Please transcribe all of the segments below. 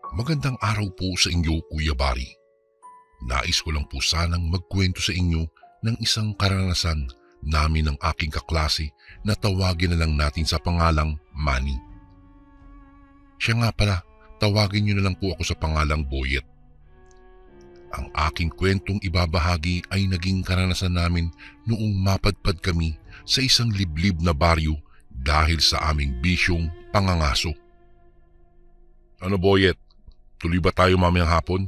Magandang araw po sa inyo, Kuya Bari. Nais ko lang po sanang magkwento sa inyo ng isang karanasan namin ng aking kaklase na tawagin na lang natin sa pangalang Manny. Siya nga pala, tawagin niyo na lang po ako sa pangalang Boyet. Ang aking kwentong ibabahagi ay naging karanasan namin noong mapadpad kami sa isang liblib na baryo dahil sa aming bisyong pangangaso. Ano Boyet, tuloy ba tayo mamayang hapon?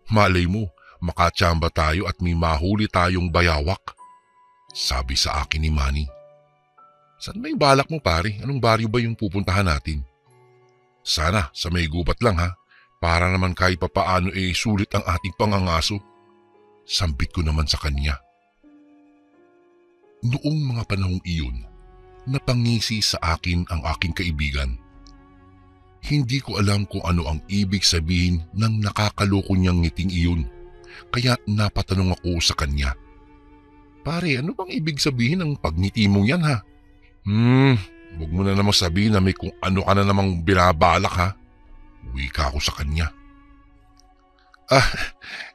Malay mo, makatsamba tayo at may mahuli tayong bayawak. Sabi sa akin ni Manny. Saan may balak mo pare? Anong baryo ba yung pupuntahan natin? Sana sa may gubat lang ha, para naman kahit papaano sulit ang ating pangangaso. Sambit ko naman sa kanya. Noong mga panahong iyon, napangisi sa akin ang aking kaibigan. Hindi ko alam kung ano ang ibig sabihin ng nakakaloko niyang ngiting iyon, kaya napatanong ako sa kanya. Pare, ano bang ibig sabihin ng pagngiti mong yan ha? Huwag mo na namang sabihin na may kung ano ka na namang binabalak ha. Wika ako sa kanya.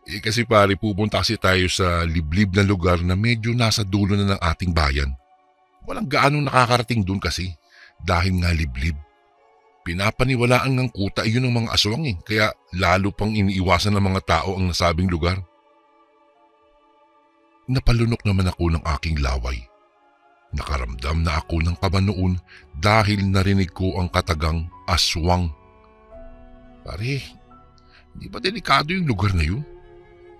Kasi pare pupunta kasi tayo sa liblib na lugar na medyo nasa dulo na ng ating bayan. Walang gaanong nakakarating dun kasi dahil nga liblib. Pinapaniwalaan ng kuta iyon ng mga aswang kaya lalo pang iniiwasan ng mga tao ang nasabing lugar. Napalunok naman ako ng aking laway. Nakaramdam na ako ng kaba noon dahil narinig ko ang katagang aswang. Pare, di ba delikado yung lugar na yun?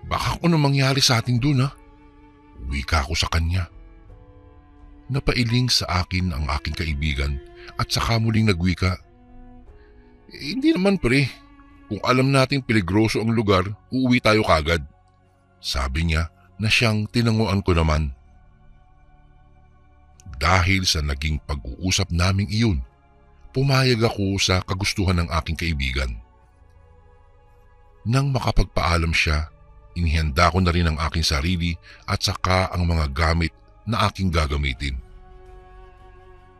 Baka kung ano mangyari sa atin dun ha? Wika ko sa kanya. Napailing sa akin ang aking kaibigan at saka muling nagwika. Hindi naman pre, kung alam nating peligroso ang lugar, uuwi tayo kagad. Sabi niya na siyang tinanguan ko naman. Dahil sa naging pag-uusap naming iyon, pumayag ako sa kagustuhan ng aking kaibigan. Nang makapagpaalam siya, inihanda ko na rin ang aking sarili at saka ang mga gamit na aking gagamitin.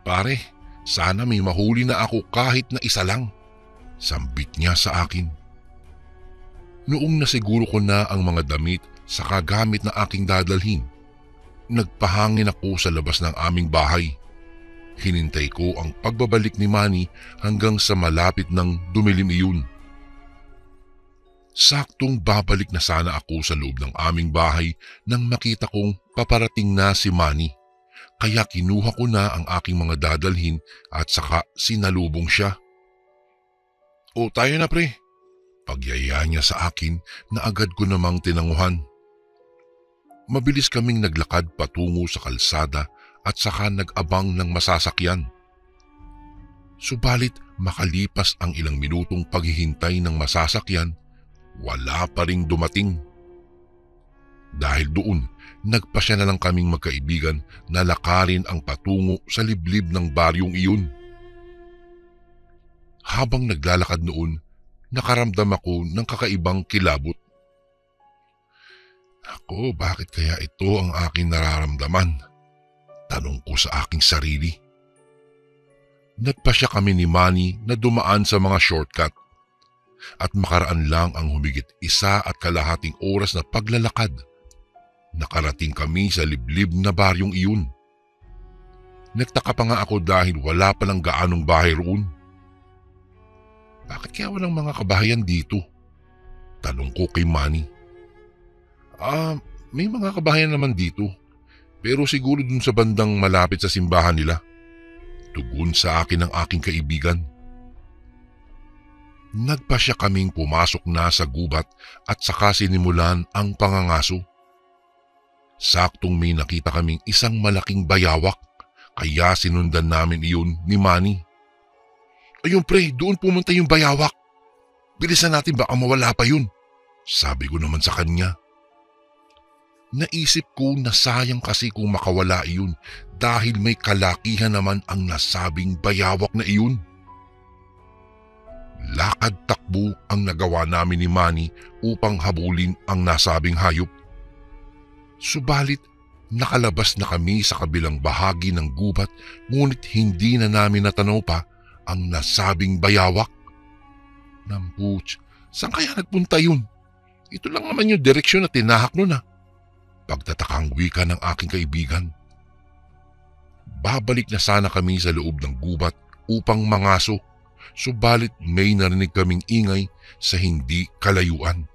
Pare, sana may mahuli na ako kahit na isa lang. Sambit niya sa akin. Noong nasiguro ko na ang mga damit sa kagamit na aking dadalhin, nagpahangin ako sa labas ng aming bahay. Hinintay ko ang pagbabalik ni Manny hanggang sa malapit ng dumilim iyon. Saktong babalik na sana ako sa loob ng aming bahay nang makita kong paparating na si Manny. Kaya kinuha ko na ang aking mga dadalhin at saka sinalubong siya. O tayo na pre. Pagyaya niya sa akin na agad ko namang tinanguhan. Mabilis kaming naglakad patungo sa kalsada at saka nag-abang ng masasakyan. Subalit makalipas ang ilang minutong paghihintay ng masasakyan, wala pa ring dumating. Dahil doon, nagpasya na lang kaming magkaibigan na lakarin ang patungo sa liblib ng baryong iyon. Habang naglalakad noon, nakaramdam ako ng kakaibang kilabot. Ako, bakit kaya ito ang aking nararamdaman? Tanong ko sa aking sarili. Nagpasya kami ni Manny na dumaan sa mga shortcut at makaraan lang ang humigit 1.5 oras na paglalakad. Nakarating kami sa liblib na baryong iyon. Nagtaka pa nga ako dahil wala palang gaanong bahay roon. Bakit kaya walang mga kabahayan dito? Tanong ko kay Manny. May mga kabahayan naman dito. Pero siguro dun sa bandang malapit sa simbahan nila. Tugon sa akin ng aking kaibigan. Nagpasya kaming pumasok na sa gubat at saka sinimulan ang pangangaso. Saktong may nakita kaming isang malaking bayawak kaya sinundan namin iyon ni Manny. Ayun pre, doon pumunta yung bayawak. Bilisan natin baka mawala pa yun. Sabi ko naman sa kanya. Naisip ko na sayang kasi kung makawala iyon dahil may kalakihan naman ang nasabing bayawak na iyon. Lakad takbo ang nagawa namin ni Manny upang habulin ang nasabing hayop. Subalit nakalabas na kami sa kabilang bahagi ng gubat ngunit hindi na namin natanaw pa ang nasabing bayawak. Nampuch, saan kaya nagpunta yun? Ito lang naman yung direksyon na tinahak nun Pagtatakang wika ng aking kaibigan. Babalik na sana kami sa loob ng gubat upang mangaso, subalit may narinig kaming ingay sa hindi kalayuan.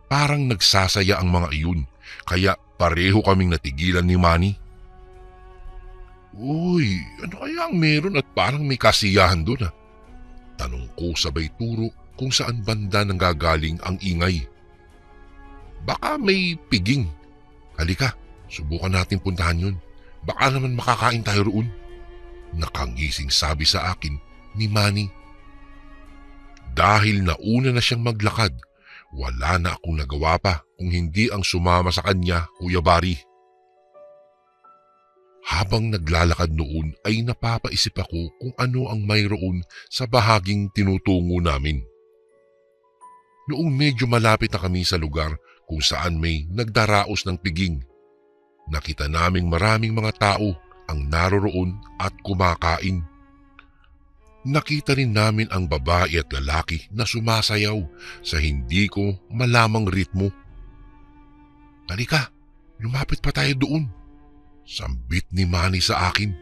Parang nagsasaya ang mga iyon, kaya pareho kaming natigilan ni Manny. Uy, ano kaya ang meron at parang may kasiyahan doon Tanong ko sabay turo kung saan banda nanggagaling ang ingay. Baka may piging. Halika, subukan natin puntahan yun. Baka naman makakain tayo roon. Nakangising sabi sa akin ni Manny. Dahil nauna na siyang maglakad, wala na akong nagawa pa kung hindi ang sumama sa kanya, Kuya Bari. Habang naglalakad noon ay napapaisip ako kung ano ang mayroon sa bahaging tinutungo namin. Noong medyo malapit na kami sa lugar kung saan may nagdaraos ng piging, nakita naming maraming mga tao ang naroroon at kumakain. Nakita rin namin ang babae at lalaki na sumasayaw sa hindi ko malamang ritmo. Halika, lumapit pa tayo doon. Sambit ni Manny sa akin.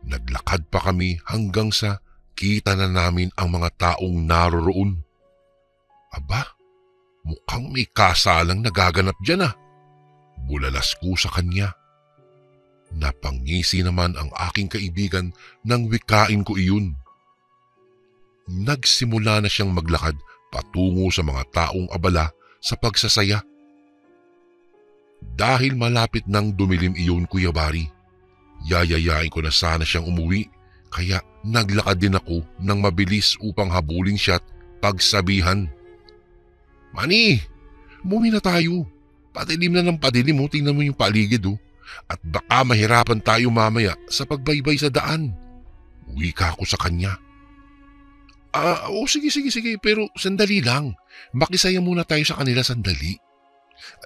Naglakad pa kami hanggang sa kita na namin ang mga taong naroroon. Aba, mukhang may kasalang nagaganap dyan Bulalas ko sa kanya. Napangisi naman ang aking kaibigan nang wikain ko iyon. Nagsimula na siyang maglakad patungo sa mga taong abala sa pagsasaya. Dahil malapit nang dumilim iyon, Kuya Bari, yayayain ko na sana siyang umuwi, kaya naglakad din ako ng mabilis upang habulin siya at pagsabihan. Manny, umuwi na tayo. Patilim na ng patilim tingnan mo yung paligid At baka mahirapan tayo mamaya sa pagbaybay sa daan. Wika ko sa kanya. Sige, pero sandali lang. Makisaya muna tayo sa kanila sandali.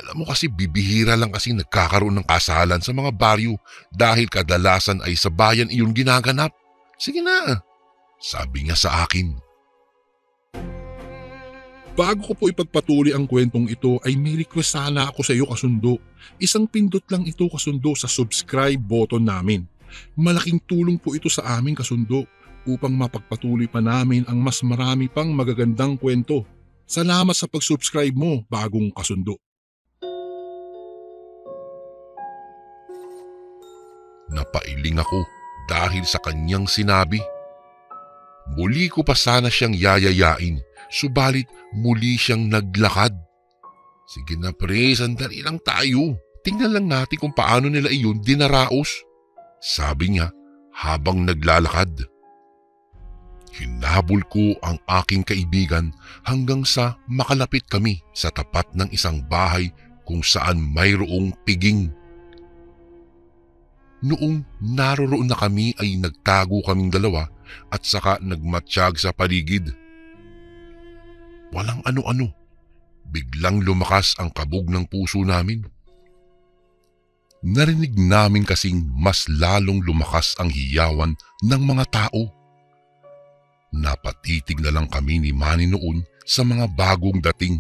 Alam mo kasi bibihira lang kasi nagkakaroon ng kasalan sa mga baryo dahil kadalasan ay sa bayan iyon ginaganap. Sige na, sabi niya sa akin. Bago ko po ipagpatuloy ang kwentong ito ay may request sana ako sa iyo kasundo. Isang pindot lang ito kasundo sa subscribe button namin. Malaking tulong po ito sa amin kasundo upang mapagpatuloy pa namin ang mas marami pang magagandang kwento. Salamat sa pag-subscribe mo, bagong kasundo. Napailing ako dahil sa kanyang sinabi. Muli ko pa sana siyang yayayain, subalit muli siyang naglakad. Sige na pre, sandali lang tayo. Tingnan lang natin kung paano nila iyon dinaraos, sabi niya habang naglalakad. Hinabol ko ang aking kaibigan hanggang sa makalapit kami sa tapat ng isang bahay kung saan mayroong piging. Noong naroroon na kami ay nagtago kaming dalawa at saka nagmatsyag sa paligid. Walang ano-ano. Biglang lumakas ang kabog ng puso namin. Narinig namin kasing mas lalong lumakas ang hiyawan ng mga tao. Napatitig na lang kami ni Manny noon sa mga bagong dating.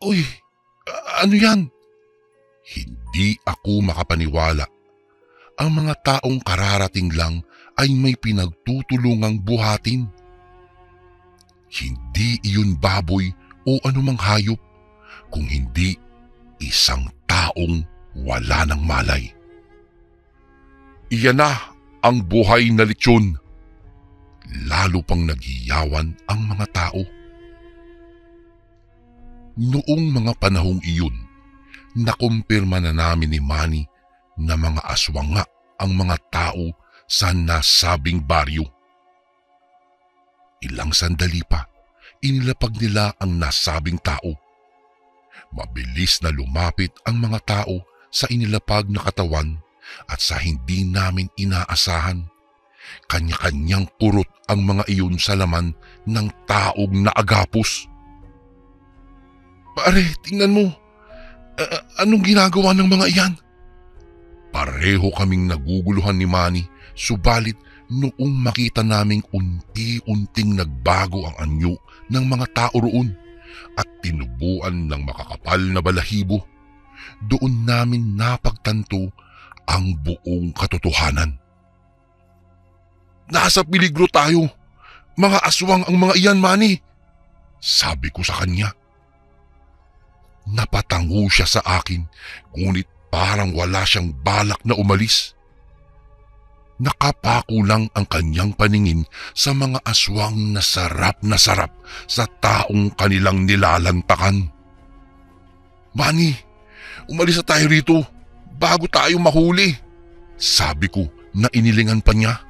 Uy, ano yan? Hindi ako makapaniwala. Ang mga taong kararating lang ay may pinagtutulungang buhatin. Hindi iyon baboy o anumang hayop, kung hindi isang taong wala ng malay. Iyan na ang buhay na lechon. Lalo pang naghiyawan ang mga tao. Noong mga panahong iyon, nakumpirma na namin ni Manny na mga aswang nga ang mga tao sa nasabing baryo. Ilang sandali pa, inilapag nila ang nasabing tao. Mabilis na lumapit ang mga tao sa inilapag na katawan at sa hindi namin inaasahan, kanya-kanyang kurot ang mga iyon sa laman ng taong naagapos. Pare, tingnan mo. Anong ginagawa ng mga iyan? Pareho kaming naguguluhan ni Manny, subalit noong makita naming unti-unting nagbago ang anyo ng mga tao roon at tinubuan ng makakapal na balahibo. Doon namin napagtanto ang buong katotohanan. Nasa peligro tayo. Mga aswang ang mga iyan, Manny. Sabi ko sa kanya. Napatango siya sa akin, ngunit parang wala siyang balak na umalis. Nakapako lang ang kanyang paningin sa mga aswang na sarap sa taong kanilang nilalantakan. Manny, umalis na tayo rito bago tayo mahuli, sabi ko na inilingan pa niya.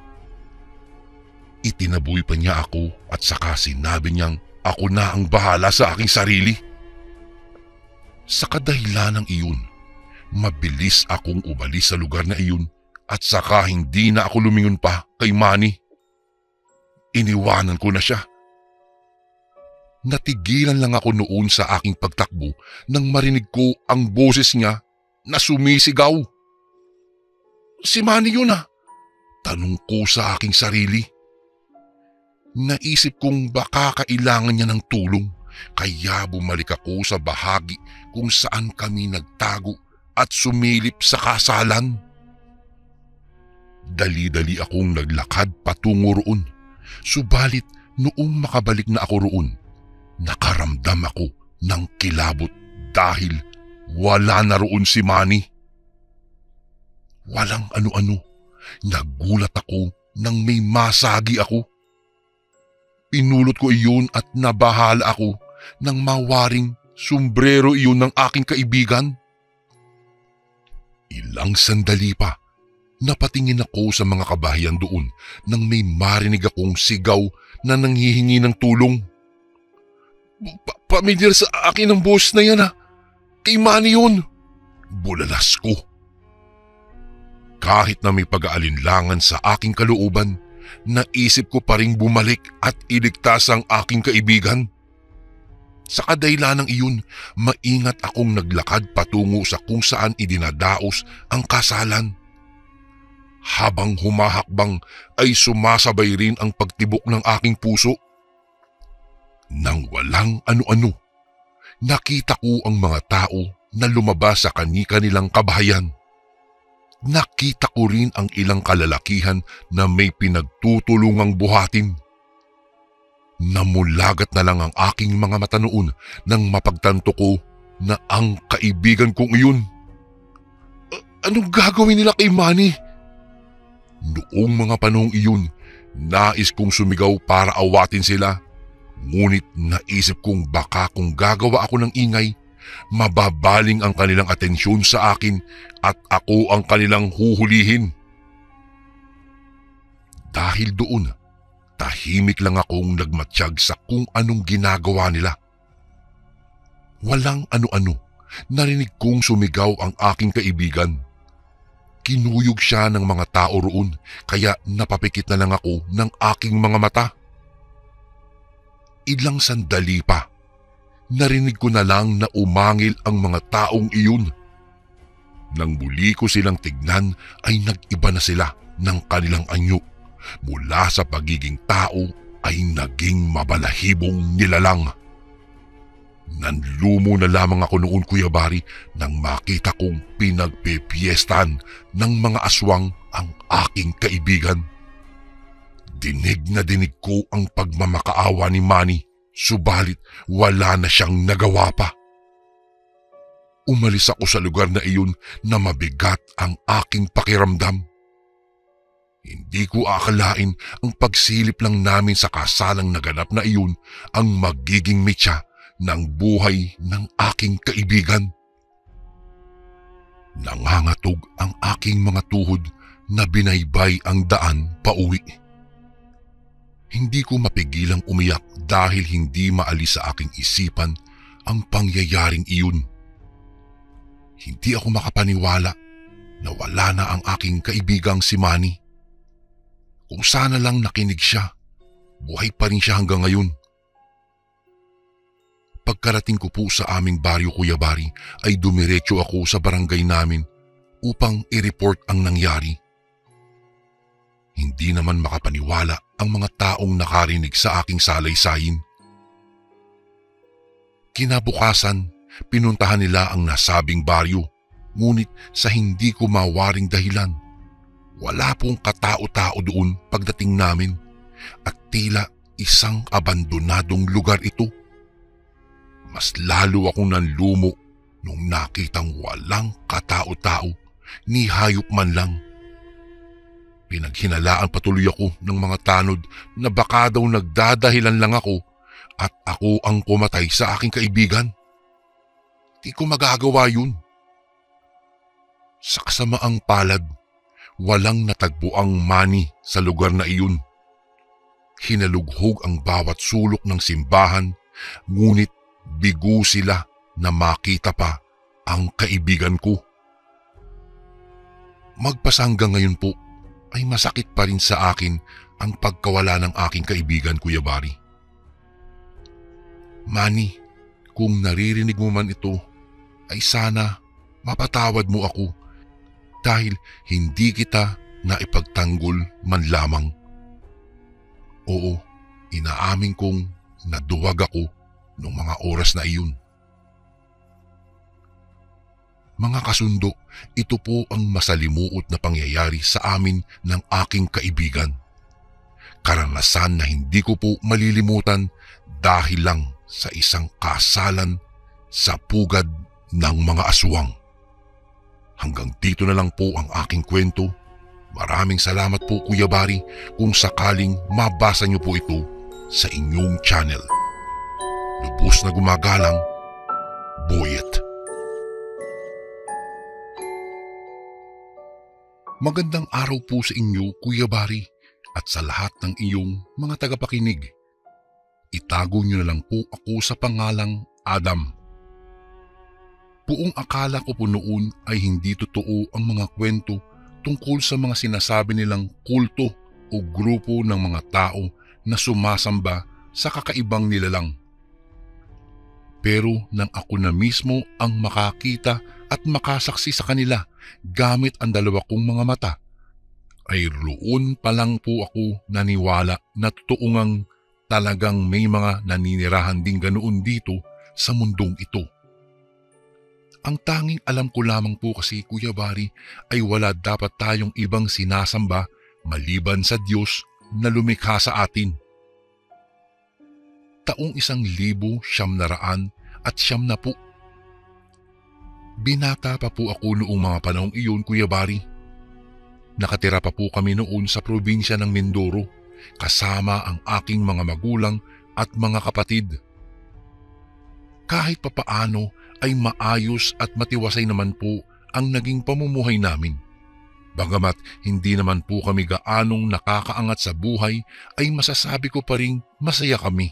Itinaboy pa niya ako at saka sinabi niyang ako na ang bahala sa aking sarili. Sa kadahilanang iyon, mabilis akong umalis sa lugar na iyon at saka hindi na ako lumingon pa kay Manny. Iniwanan ko na siya. Natigilan lang ako noon sa aking pagtakbo nang marinig ko ang boses niya na sumisigaw. Si Manny yun ah, tanong ko sa aking sarili. Naisip kong baka kailangan niya ng tulong, kaya bumalik ako sa bahagi kung saan kami nagtago at sumilip sa kasalan. Dali-dali akong naglakad patungo roon, subalit noong makabalik na ako roon, nakaramdam ako ng kilabot dahil wala na roon si Manny. Walang ano-ano, nagulat ako nang may masagi ako. Pinulot ko iyon at nabahala ako nang mawaring sombrero iyon ng aking kaibigan. Ilang sandali pa, napatingin ako sa mga kabahayan doon nang may marinig akong sigaw na nanghihingi ng tulong. Pamilyar sa akin ang boss na yan ah. Kay Manny yun. Bulalas ko. Kahit na may pag-aalinlangan sa aking kalooban, naisip ko pa ring bumalik at iligtas ang aking kaibigan. Sa kadahilanang iyon, maingat akong naglakad patungo sa kung saan idinadaos ang kasalan. Habang humahakbang ay sumasabay rin ang pagtibok ng aking puso. Nang walang ano-ano, nakita ko ang mga tao na lumabas sa kani-kanilang kabahayan. Nakita ko rin ang ilang kalalakihan na may pinagtutulungang buhatin. Namulagat na lang ang aking mga mata noon nang mapagtanto ko na ang kaibigan kong iyon. Anong gagawin nila kay Manny? Noong mga panahong iyon, nais kong sumigaw para awatin sila. Ngunit naisip kong baka kung gagawa ako ng ingay, mababaling ang kanilang atensyon sa akin at ako ang kanilang huhulihin. Dahil doon, tahimik lang akong nagmatsyag sa kung anong ginagawa nila. Walang ano-ano, narinig kong sumigaw ang aking kaibigan. Kinuyog siya ng mga tao roon, kaya napapikit na lang ako ng aking mga mata. Ilang sandali pa, narinig ko na lang na umangil ang mga taong iyon. Nang muli ko silang tignan ay nag-iba na sila ng kanilang anyo. Mula sa pagiging tao ay naging mabalahibong nilalang. Nanlumo na lamang ako noon, Kuya Bari, nang makita kong pinagpipiestan ng mga aswang ang aking kaibigan. Dinig na dinig ko ang pagmamakaawa ni Manny, subalit wala na siyang nagawa pa. Umalis ako sa lugar na iyon na mabigat ang aking pakiramdam. Hindi ko akalain ang pagsilip lang namin sa kasalang naganap na iyon ang magiging mitya ng buhay ng aking kaibigan. Nangangatog ang aking mga tuhod na binaybay ang daan pauwi. Hindi ko mapigilang umiyak dahil hindi maalis sa aking isipan ang pangyayaring iyon. Hindi ako makapaniwala na wala na ang aking kaibigang si Manny. Kung sana lang nakinig siya, buhay pa rin siya hanggang ngayon. Pagkarating ko po sa aming baryo, Kuya Bari, ay dumiretso ako sa barangay namin upang i-report ang nangyari. Hindi Hindi naman makapaniwala ang mga taong nakarinig sa aking salaysay. Kinabukasan, pinuntahan nila ang nasabing baryo, ngunit sa hindi ko mawaring dahilan. Wala pong katao-tao doon pagdating namin at tila isang abandonadong lugar ito. Mas lalo akong nanlumo nung nakitang walang katao-tao ni hayop man lang. Pinaghinalaan patuloy ako ng mga tanod na baka daw nagdadahilan lang ako at ako ang pumatay sa aking kaibigan. Di ko magagawa yun. Sa kasamaang palad, walang natagpuang mani sa lugar na iyon. Hinalughog ang bawat sulok ng simbahan, ngunit bigo sila na makita pa ang kaibigan ko. Magpasa hanggang ngayon po ay masakit pa rin sa akin ang pagkawala ng aking kaibigan, Kuya Barry. Manny, kung naririnig mo man ito, ay sana mapatawad mo ako dahil hindi kita naipagtanggol man lamang. Oo, inaamin kong naduwag ako noong mga oras na iyon. Mga kasundo, ito po ang masalimuot na pangyayari sa amin ng aking kaibigan. Karanasan na hindi ko po malilimutan dahil lang sa isang kasalan sa pugad ng mga aswang. Hanggang dito na lang po ang aking kwento. Maraming salamat po, Kuya Barry, kung sakaling mabasa niyo po ito sa inyong channel. Lubos na gumagalang, Boyet. Magandang araw po sa inyo, Kuya Barry, at sa lahat ng iyong mga tagapakinig. Itago niyo na lang po ako sa pangalang Adam. Buong akala ko po noon ay hindi totoo ang mga kwento tungkol sa mga sinasabi nilang kulto o grupo ng mga tao na sumasamba sa kakaibang nilalang. Pero nang ako na mismo ang makakita at makasaksi sa kanila gamit ang dalawa kong mga mata, ay roon pa lang po ako naniwala na totoo ngang talagang may mga naninirahan ding ganoon dito sa mundong ito. Ang tanging alam ko lamang po kasi, Kuya Barry, ay wala dapat tayong ibang sinasamba maliban sa Diyos na lumikha sa atin. Taong 1900 at 90. Binata pa po ako noong mga panahong iyon, Kuya Barry. Nakatira pa po kami noon sa probinsya ng Mindoro kasama ang aking mga magulang at mga kapatid. Kahit papaano ay maayos at matiwasay naman po ang naging pamumuhay namin. Bagamat hindi naman po kami gaanong nakakaangat sa buhay, ay masasabi ko pa ring masaya kami.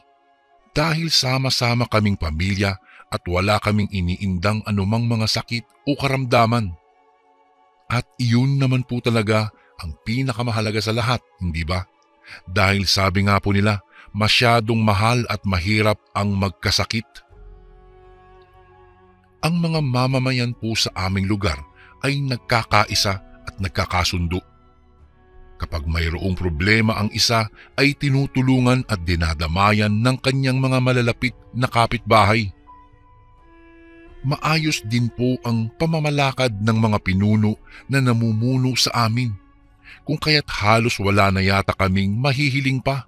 Dahil sama-sama kaming pamilya at wala kaming iniindang anumang mga sakit o karamdaman. At iyon naman po talaga ang pinakamahalaga sa lahat, hindi ba? Dahil sabi nga po nila, masyadong mahal at mahirap ang magkasakit. Ang mga mamamayan po sa aming lugar ay nagkakaisa at nagkakasundo. Kapag mayroong problema ang isa ay tinutulungan at dinadamayan ng kanyang mga malalapit na kapitbahay. Maayos din po ang pamamalakad ng mga pinuno na namumuno sa amin, kung kaya't halos wala na yata kaming mahihiling pa.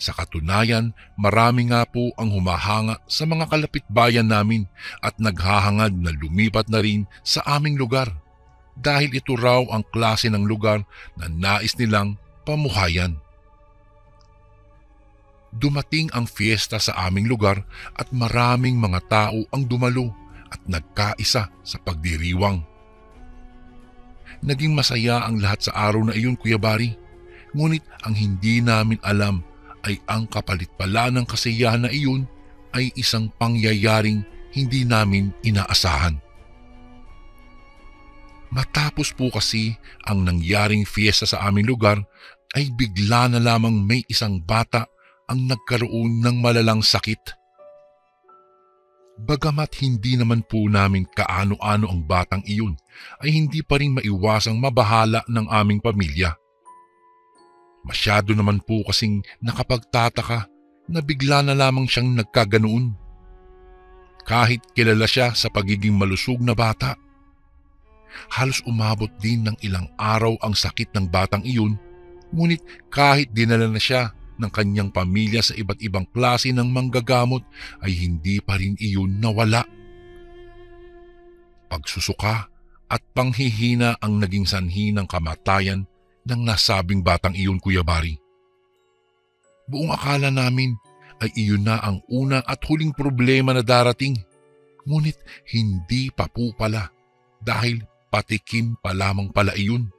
Sa katunayan, marami nga po ang humahanga sa mga kalapitbayan namin at naghahangad na lumipat na rin sa aming lugar dahil ito raw ang klase ng lugar na nais nilang pamuhayan. Dumating ang fiesta sa aming lugar at maraming mga tao ang dumalo at nagkaisa sa pagdiriwang. Naging masaya ang lahat sa araw na iyon, Kuya Barry, ngunit ang hindi namin alam ay ang kapalit pala ng kasiyahan na iyon ay isang pangyayaring hindi namin inaasahan. Matapos po kasi ang nangyaring fiesta sa aming lugar ay bigla na lamang may isang bata ang nagkaroon ng malalang sakit. Bagamat hindi naman po namin kaano-ano ang batang iyon, ay hindi pa rin maiwasang mabahala ng aming pamilya. Masyado naman po kasing nakapagtataka na bigla na lamang siyang nagkaganoon. Kahit kilala siya sa pagiging malusog na bata. Halos umabot din ng ilang araw ang sakit ng batang iyon, ngunit kahit dinala na siya ng kanyang pamilya sa iba't ibang klase ng manggagamot ay hindi pa rin iyon nawala. Pagsusuka at panghihina ang naging sanhi ng kamatayan ng nasabing batang iyon, Kuya Bari. Buong akala namin ay iyon na ang una at huling problema na darating, ngunit hindi pa po pala dahil patikim pa lamang pala iyon.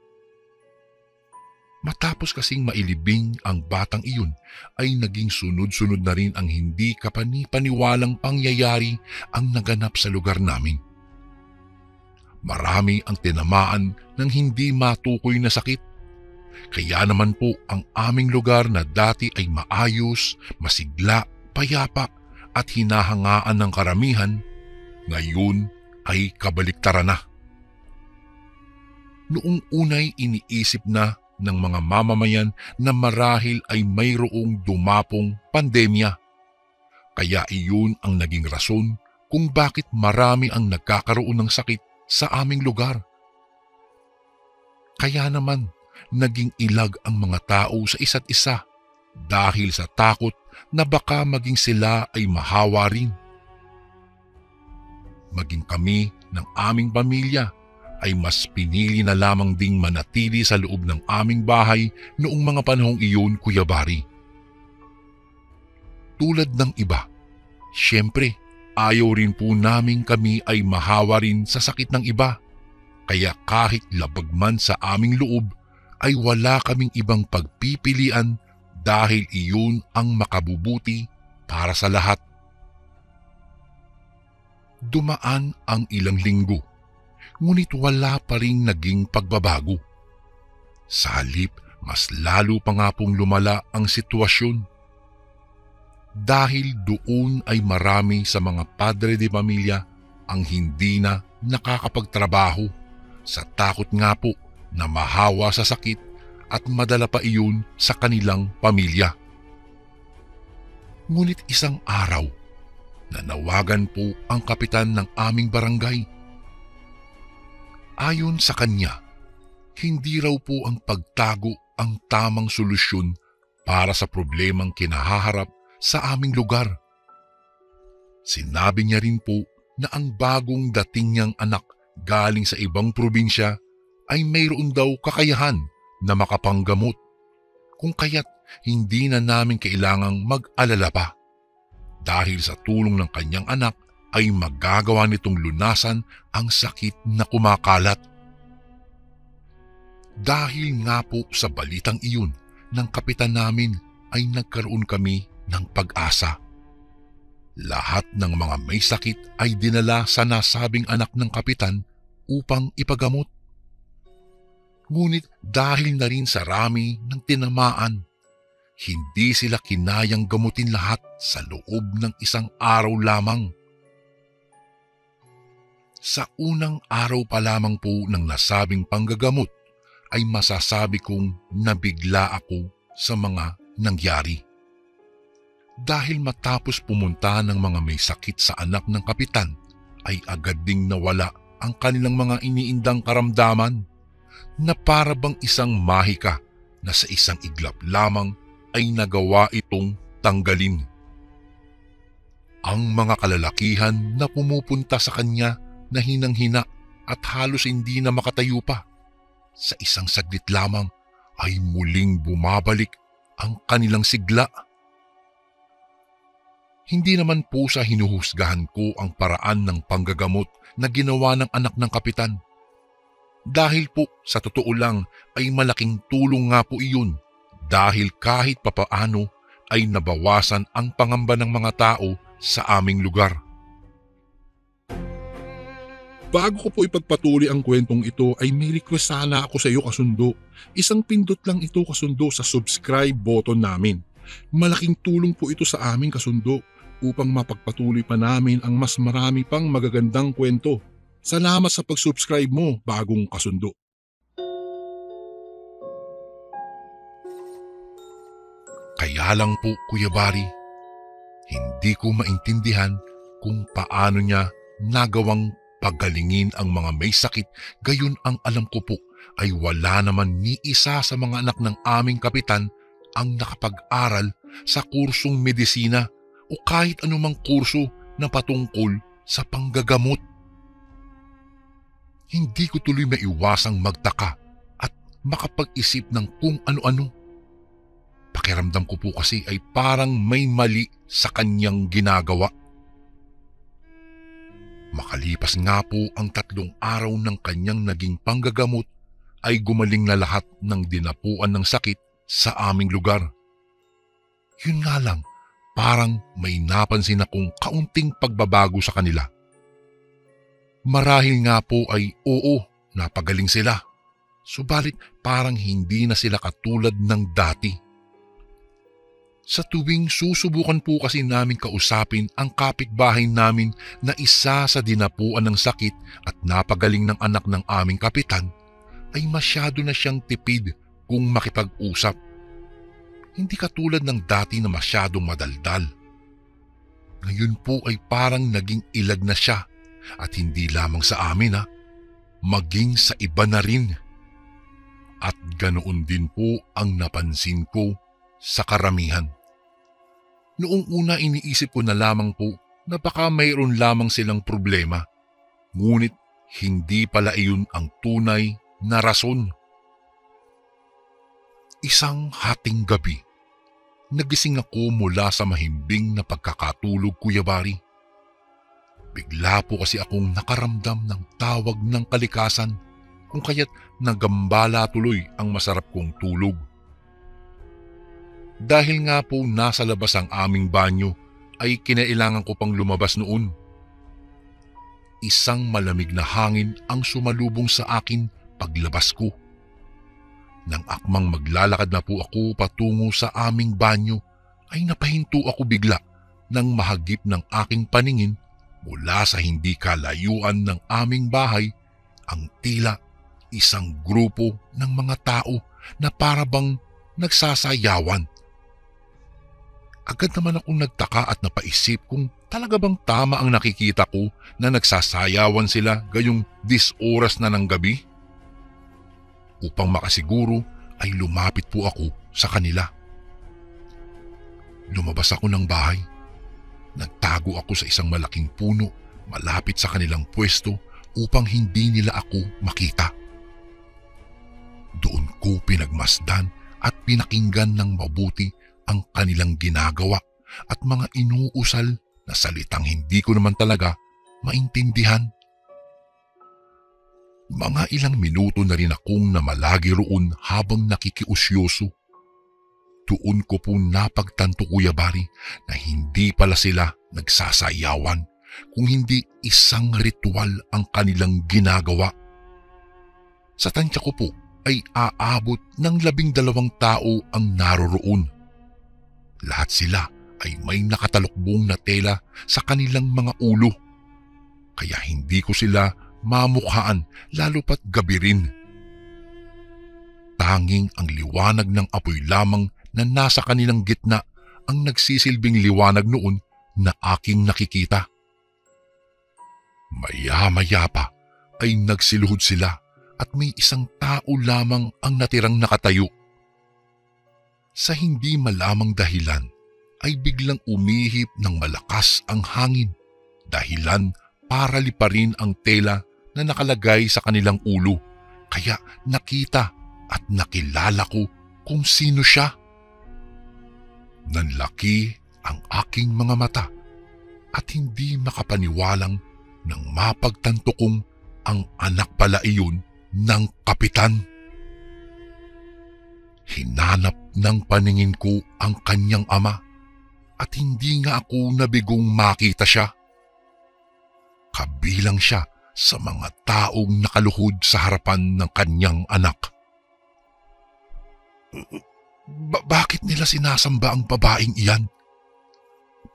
Matapos kasing mailibing ang batang iyon ay naging sunod-sunod na rin ang hindi kapani-paniwalang pangyayari ang naganap sa lugar namin. Marami ang tinamaan ng hindi matukoy na sakit. Kaya naman po ang aming lugar na dati ay maayos, masigla, payapa at hinahangaan ng karamihan, ngayon ay kabaliktaran na. Noong unay iniisip na ng mga mamamayan na marahil ay mayroong dumapong pandemya. Kaya iyon ang naging rason kung bakit marami ang nagkakaroon ng sakit sa aming lugar. Kaya naman naging ilag ang mga tao sa isa't isa dahil sa takot na baka maging sila ay mahawa rin. Maging kami ng aming pamilya ay mas pinili na lamang ding manatili sa loob ng aming bahay noong mga panahong iyon, Kuya Bari. Tulad ng iba, syempre ayaw rin po namin kami ay mahawa rin sa sakit ng iba. Kaya kahit labag man sa aming loob ay wala kaming ibang pagpipilian dahil iyon ang makabubuti para sa lahat. Dumaan ang ilang linggo, ngunit wala pa ring naging pagbabago. Sa halip, mas lalo pa nga pong lumala ang sitwasyon. Dahil doon ay marami sa mga padre de pamilya ang hindi na nakakapagtrabaho sa takot nga po na mahawa sa sakit at madala pa iyon sa kanilang pamilya. Ngunit isang araw, nanawagan po ang kapitan ng aming barangay. Ayon sa kanya, hindi raw po ang pagtago ang tamang solusyon para sa problemang kinahaharap sa aming lugar. Sinabi niya rin po na ang bagong dating niyang anak galing sa ibang probinsya ay mayroon daw kakayahan na makapanggamot, kung kaya't hindi na namin kailangang mag-alala pa. Dahil sa tulong ng kanyang anak ay magagawa nitong lunasan ang sakit na kumakalat. Dahil nga po sa balitang iyon ng kapitan namin ay nagkaroon kami ng pag-asa. Lahat ng mga may sakit ay dinala sa nasabing anak ng kapitan upang ipagamot. Ngunit dahil na rin sa rami ng tinamaan, hindi sila kinayang gamutin lahat sa loob ng isang araw lamang. Sa unang araw pa lamang po ng nasabing panggagamot ay masasabi kong nabigla ako sa mga nangyari. Dahil matapos pumunta ng mga may sakit sa anak ng kapitan ay agad ding nawala ang kanilang mga iniindang karamdaman na para bang isang mahika na sa isang iglap lamang ay nagawa itong tanggalin. Ang mga kalalakihan na pumupunta sa kanya na hinang-hina at halos hindi na makatayo pa, sa isang saglit lamang ay muling bumabalik ang kanilang sigla. Hindi naman po sa hinuhusgahan ko ang paraan ng panggagamot na ginawa ng anak ng kapitan. Dahil po sa totoo lang ay malaking tulong nga po iyon dahil kahit papaano ay nabawasan ang pangamba ng mga tao sa aming lugar. Bago ko po ipagpatuloy ang kwentong ito ay may request sana ako sa iyo kasundo. Isang pindot lang ito kasundo sa subscribe button namin. Malaking tulong po ito sa aming kasundo upang mapagpatuloy pa namin ang mas marami pang magagandang kwento. Salamat sa pag-subscribe mo, bagong kasundo. Kaya lang po, Kuya Bari, hindi ko maintindihan kung paano niya nagawang pagalingin ang mga may sakit. Gayon ang alam ko po ay wala naman ni isa sa mga anak ng aming kapitan ang nakapag-aral sa kursong medisina o kahit anumang kurso na patungkol sa panggagamot. Hindi ko tuloy maiwasang magtaka at makapag-isip ng kung ano-ano. Pakiramdam ko po kasi ay parang may mali sa kanyang ginagawa. Makalipas nga po ang 3 araw ng kanyang naging panggagamot ay gumaling na lahat ng dinapuan ng sakit sa aming lugar. Yun nga lang, parang may napansin akong kaunting pagbabago sa kanila. Marahil nga po ay oo, napagaling sila. Subalit parang hindi na sila katulad ng dati. Sa tuwing susubukan po kasi namin kausapin ang kapitbahay namin na isa sa dinapuan ng sakit at napagaling ng anak ng aming kapitan, ay masyado na siyang tipid kung makipag-usap. Hindi katulad ng dati na masyadong madaldal. Ngayon po ay parang naging ilag na siya at hindi lamang sa amin maging sa iba na rin. At ganoon din po ang napansin ko sa karamihan. Noong una iniisip ko na lamang po na baka mayroon lamang silang problema, ngunit hindi pala iyon ang tunay na rason. Isang hating gabi, nagising ako mula sa mahimbing na pagkakatulog, Kuya Bari. Bigla po kasi akong nakaramdam ng tawag ng kalikasan kung kaya't nagambala tuloy ang masarap kong tulog. Dahil nga po nasa labas ang aming banyo ay kinailangan ko pang lumabas noon. Isang malamig na hangin ang sumalubong sa akin paglabas ko. Nang akmang maglalakad na po ako patungo sa aming banyo ay napahinto ako bigla nang mahagip ng aking paningin mula sa hindi kalayuan ng aming bahay ang tila isang grupo ng mga tao na parabang nagsasayawan. Agad naman akong nagtaka at napaisip kung talaga bang tama ang nakikita ko na nagsasayawan sila gayong 10 oras na ng gabi. Upang makasiguro ay lumapit po ako sa kanila. Lumabas ako ng bahay. Nagtago ako sa isang malaking puno malapit sa kanilang pwesto upang hindi nila ako makita. Doon ko pinagmasdan at pinakinggan ng mabuti ang kanilang ginagawa at mga inuusal na salitang hindi ko naman talaga maintindihan. Mga ilang minuto na rin akong namalagi roon habang nakikiusyoso. Doon ko po napagtanto, Kuya Bari, na hindi pala sila nagsasayawan, kung hindi isang ritual ang kanilang ginagawa. Sa tansya ko po ay aabot ng 12 tao ang naroroon. Lahat sila ay may nakatalukbong na tela sa kanilang mga ulo. Kaya hindi ko sila mamukhaan lalo pat gabi rin. Tanging ang liwanag ng apoy lamang na nasa kanilang gitna ang nagsisilbing liwanag noon na aking nakikita. Maya-maya pa ay nagsiluhod sila at may isang tao lamang ang natirang nakatayo. Sa hindi malamang dahilan ay biglang umihip ng malakas ang hangin, dahilan para liparin ang tela na nakalagay sa kanilang ulo, kaya nakita at nakilala ko kung sino siya. Nanlaki ang aking mga mata at hindi makapaniwalang nang mapagtanto kong ang anak pala iyon ng kapitan. Hinanap ng paningin ko ang kanyang ama at hindi nga ako nabigong makita siya. Kabilang siya sa mga taong nakaluhod sa harapan ng kanyang anak. Bakit nila sinasamba ang babaeng iyan?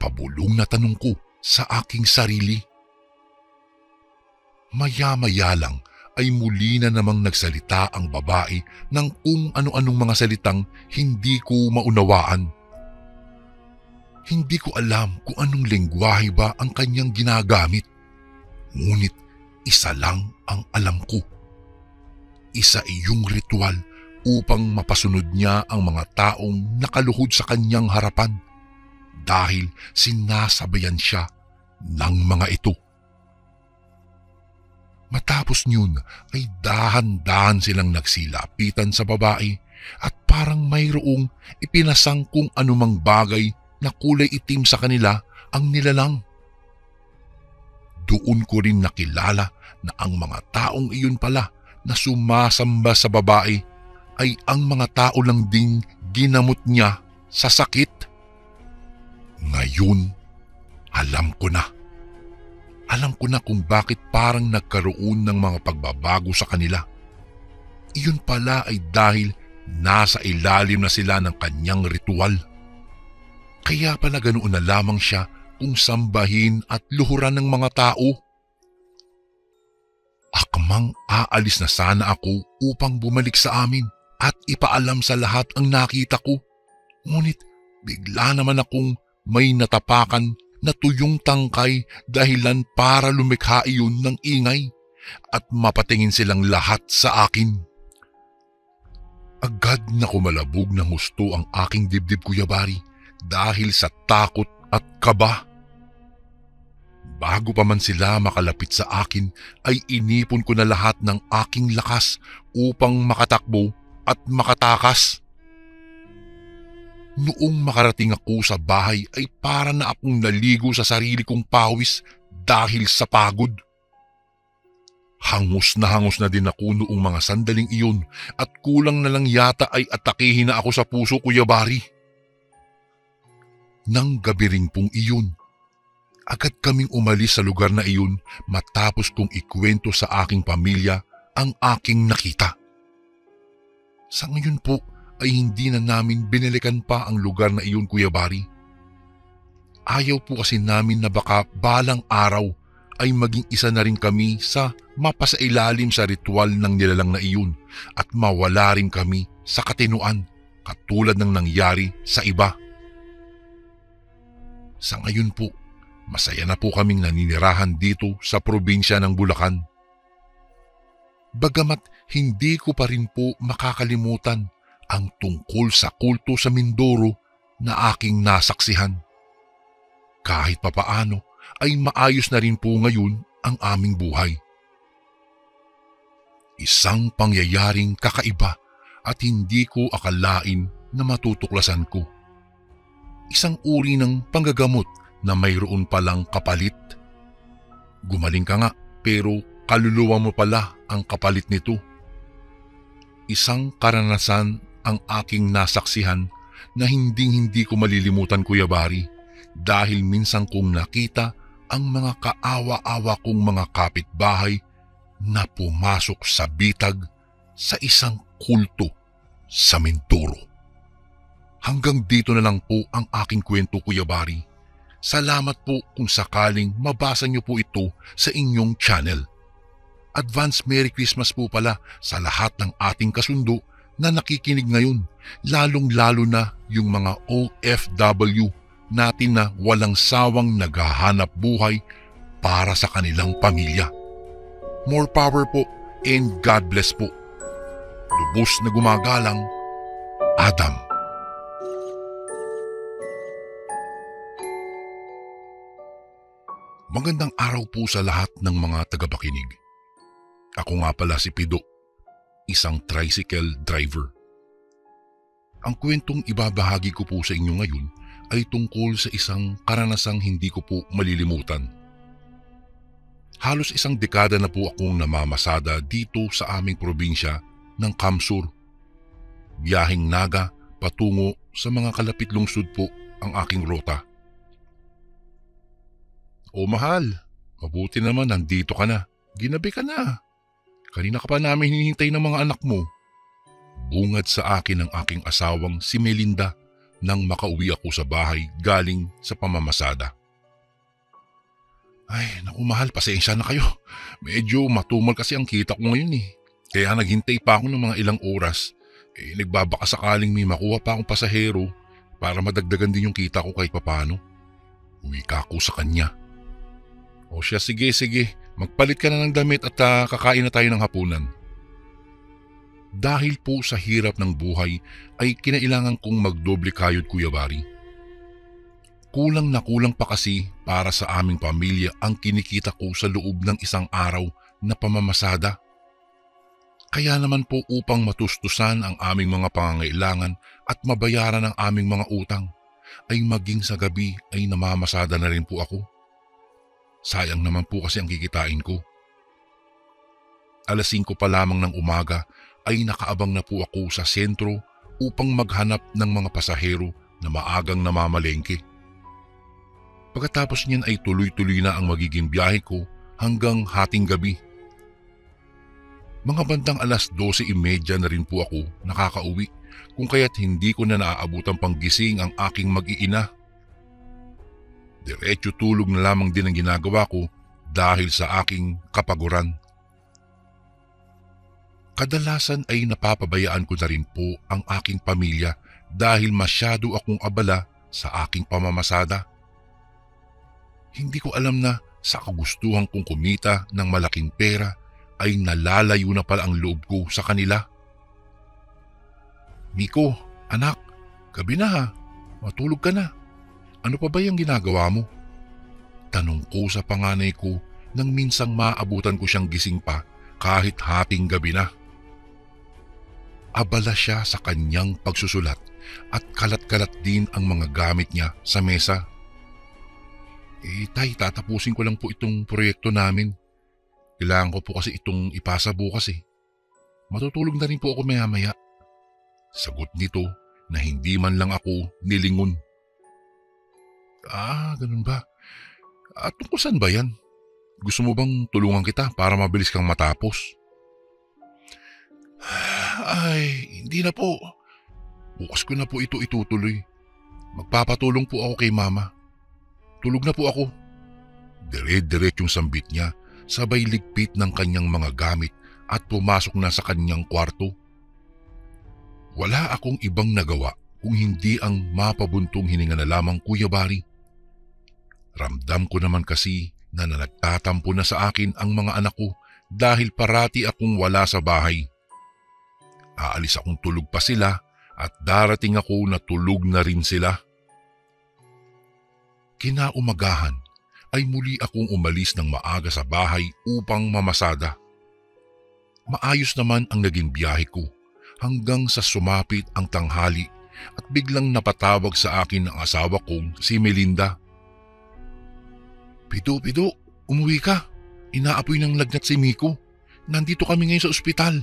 Pabulong na tanong ko sa aking sarili. Maya-maya lang ay muli na namang nagsalita ang babae ng kung ano-anong mga salitang hindi ko maunawaan. Hindi ko alam kung anong lengguwahe ba ang kanyang ginagamit. Ngunit isa lang ang alam ko. Isa iyong ritual upang mapasunod niya ang mga taong nakaluhod sa kanyang harapan dahil sinasabayan siya ng mga ito. Matapos niyon ay dahan-dahan silang nagsilapitan sa babae at parang mayroong ipinasang kung anumang bagay na kulay itim sa kanila ang nilalang. Doon ko rin nakilala na ang mga taong iyon pala na sumasamba sa babae ay ang mga tao lang ding ginamot niya sa sakit. Ngayon, alam ko na. Alam ko na kung bakit parang nagkaroon ng mga pagbabago sa kanila. Iyon pala ay dahil nasa ilalim na sila ng kanyang ritual. Kaya pala ganoon na lamang siya kung sambahin at luhuran ng mga tao. Akmang aalis na sana ako upang bumalik sa amin at ipaalam sa lahat ang nakita ko. Ngunit bigla naman akong may natapakan na tuyong tangkay dahilan para lumikha iyon ng ingay at mapatingin silang lahat sa akin. Agad na kumalabog ng husto ang aking dibdib, Kuya Bari, dahil sa takot at kaba. Bago pa man sila makalapit sa akin ay inipon ko na lahat ng aking lakas upang makatakbo at makatakas. Noong makarating ako sa bahay ay para na akong naligo sa sarili kong pawis dahil sa pagod. Hangos na din ako noong mga sandaling iyon at kulang na lang yata ay atakihin na ako sa puso, Kuya Bari. Nang gabi rin pong iyon, agad kaming umalis sa lugar na iyon matapos kong ikwento sa aking pamilya ang aking nakita. Sa ngayon po ay hindi na namin binalikan pa ang lugar na iyon, Kuya Bari. Ayaw po kasi namin na baka balang araw ay maging isa na rin kami sa mapasailalim sa ritual ng nilalang na iyon at mawala rin kami sa katinuan katulad ng nangyari sa iba. Sa ngayon po, masaya na po kaming naninirahan dito sa probinsya ng Bulacan. Bagamat hindi ko pa rin po makakalimutan ang tungkol sa kulto sa Mindoro na aking nasaksihan. Kahit papaano ay maayos na rin po ngayon ang aming buhay. Isang pangyayaring kakaiba at hindi ko akalain na matutuklasan ko. Isang uri ng panggagamot na mayroon palang kapalit. Gumaling ka nga pero kaluluwa mo pala ang kapalit nito. Isang karanasan ang aking nasaksihan na hindi ko malilimutan, Kuya Bari, dahil minsan kong nakita ang mga kaawa-awa kong mga kapitbahay na pumasok sa bitag sa isang kulto sa Mindoro. Hanggang dito na lang po ang aking kwento, Kuya Bari. Salamat po kung sakaling mabasa niyo po ito sa inyong channel. Advance Merry Christmas po pala sa lahat ng ating kasundo na nakikinig ngayon, lalong-lalo na yung mga OFW natin na walang sawang naghahanap buhay para sa kanilang pamilya. More power po and God bless po. Lubos na gumagalang, Adam. Magandang araw po sa lahat ng mga tagapakinig. Ako nga pala si Pido, isang tricycle driver. Ang kwentong ibabahagi ko po sa inyo ngayon ay tungkol sa isang karanasang hindi ko po malilimutan. Halos isang dekada na po akong namamasada dito sa aming probinsya ng Kamsur. Biyaheng Naga patungo sa mga kalapit lungsod po ang aking rota. O mahal, mabuti naman nandito ka na. Ginabi ka na. Kanina ka pa namin hinihintay ng mga anak mo. Bungad sa akin ng aking asawang si Melinda nang makauwi ako sa bahay galing sa pamamasada. Ay, naku mahal, pasensya na kayo. Medyo matumal kasi ang kita ko ngayon eh. Kaya naghintay pa ako ng mga ilang oras. Nagbabaka sakaling may makuha pa akong pasahero para madagdagan din yung kita ko kahit papano. Uwi ka ako sa kanya. O siya, sige, magpalit ka na ng damit at kakain na tayo ng hapunan. Dahil po sa hirap ng buhay ay kinailangan kong magdoble kayod, Kuya Bari. Kulang na kulang pa kasi para sa aming pamilya ang kinikita ko sa loob ng isang araw na pamamasada. Kaya naman po upang matustusan ang aming mga pangangailangan at mabayaran ang aming mga utang, ay maging sa gabi ay namamasada na rin po ako. Sayang naman po kasi ang kikitain ko. 5:00 pa lamang ng umaga ay nakaabang na po ako sa sentro upang maghanap ng mga pasahero na maagang namamalengke. Pagkatapos niyan ay tuloy-tuloy na ang magiging biyahe ko hanggang hating gabi. Mga bandang 12:30 na rin po ako nakakauwi, kung kaya't hindi ko na naaabutan pang gising ang aking mag-iina. Diretso tulog na lamang din ang ginagawa ko dahil sa aking kapaguran. Kadalasan ay napapabayaan ko na rin po ang aking pamilya dahil masyado akong abala sa aking pamamasada. Hindi ko alam na sa kagustuhan kong kumita ng malaking pera ay nalalayo na pala ang loob ko sa kanila. Miko, anak, gabi na ha. Matulog ka na. Ano pa ba yung ginagawa mo? Tanong ko sa panganay ko nang minsang maabutan ko siyang gising pa kahit hating gabi na. Abala siya sa kanyang pagsusulat at kalat-kalat din ang mga gamit niya sa mesa. Tay, tatapusin ko lang po itong proyekto namin. Kailangan ko po kasi itong ipasa bukas eh. Matutulog na rin po ako maya-maya. Sagot nito na hindi man lang ako nilingon. Ganun ba? At tungkol saan ba yan? Gusto mo bang tulungan kita para mabilis kang matapos? Ay, hindi na po. Bukas ko na po ito itutuloy. Magpapatulong po ako kay mama. Tulog na po ako. Dire-diretsong sambit niya, sabay ligpit ng kanyang mga gamit at pumasok na sa kanyang kwarto. Wala akong ibang nagawa kung hindi ang mapabuntong hininga na lamang, Kuya Bari. Ramdam ko naman kasi na nagtatampo na sa akin ang mga anak ko dahil parati akong wala sa bahay. Aalis akong tulog pa sila at darating ako na tulog na rin sila. Kinaumagahan ay muli akong umalis ng maaga sa bahay upang mamasada. Maayos naman ang naging biyahe ko hanggang sa sumapit ang tanghali at biglang napatawag sa akin ang asawa kong si Melinda. Pido, umuwi ka. Inaapoy ng lagnat si Miko. Nandito kami ngayon sa ospital.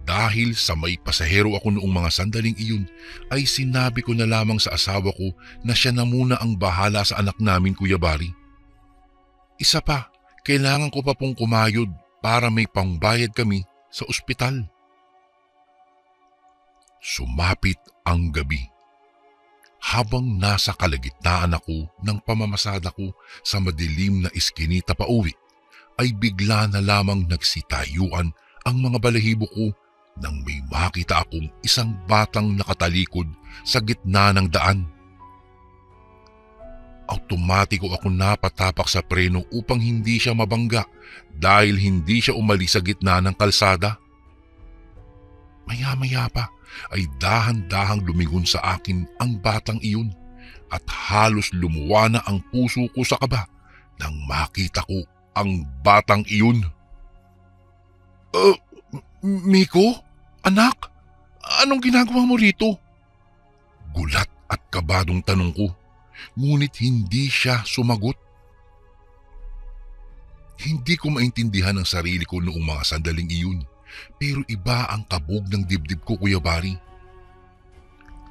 Dahil sa may pasahero ako noong mga sandaling iyon, ay sinabi ko na lamang sa asawa ko na siya na muna ang bahala sa anak namin, Kuya Bari. Isa pa, kailangan ko pa pong kumayod para may pangbayad kami sa ospital. Sumapit ang gabi. Habang nasa kalagitnaan ako ng pamamasada ko sa madilim na iskinita pa uwi, ay bigla na lamang nagsitayuan ang mga balahibo ko nang may makita akong isang batang nakatalikod sa gitna ng daan. Automatiko ako napatapak sa preno upang hindi siya mabangga dahil hindi siya umalis sa gitna ng kalsada. Maya-maya pa ay dahan-dahang lumingon sa akin ang batang iyon at halos lumuwa na ang puso ko sa kaba nang makita ko ang batang iyon. Miko? Anak? Anong ginagawa mo rito? Gulat at kabadong tanong ko, ngunit hindi siya sumagot. Hindi ko maintindihan ang sarili ko noong mga sandaling iyon, pero iba ang kabog ng dibdib ko, Kuya Bari.